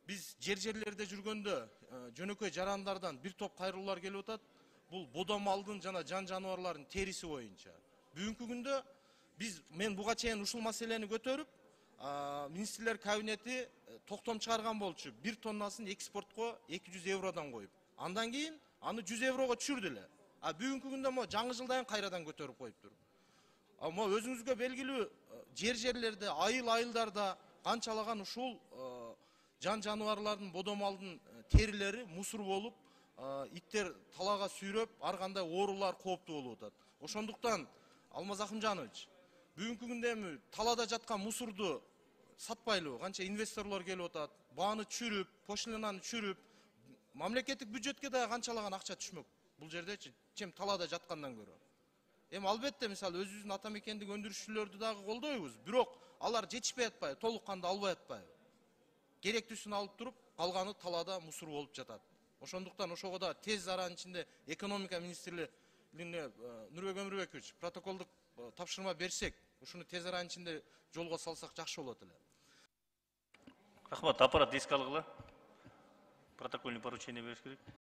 Биз жерлерде жүргөндө жөнөкөй жарандардан бир топ кайрылуулар келип атат. Бул бодо малдын жана жан жаныбарлардын териси боюнча. Бүгүнкү күндө мен буга чейин ушул маселени көтөрүп, министрлер кабинети токтом чыгарган болчу. 1 тоннасын экспортко 200 евродон коюп. Андан кийин аны 100 еврого түшүрдү эле. Бүгүнкү күндө мо жаңы жылдан кайрадан көтөрүп коюптур. Мо өзүңүзгө белгилүү жерлерде, айылдарда канчалаган ушул жан жаныбарлардын, бодо малдын терилери мусор болуп, иттер талага сүйрөп, ар кандай оорулар кооптуу болуп атат. Ошондуктан Алмаз Акымжанович, бүгүнкү күндө эми талада жаткан мусорду сатпайлыбы? Канча инвесторлор келип атат, бааны түшүрүп, пошлинаны түшүрүп, мамлекеттик бюджетке да канчалаган акча түшмөк бул жердечи, чем талада жаткандан көрө. Эми албетте, мисалы өзүбүздүн ата мекендик өндүрүшчүлөрдү дагы колдойбуз, бирок алар жетишпей атпайбы, толук кандуу албай атпайбы? Керектүүсүн алып туруп, калганы талада мусор болуп жатат. Ошондуктан ошого да тез аранын ичинде экономика министрлигине Нурбек Өмүрбекович протоколдук тапшырма берсек, ушуну тез аранын ичинде жолго салсак жакшы болот эле. Рахмат, аппарат эске алгыла. Протокольный поручение бериш керек.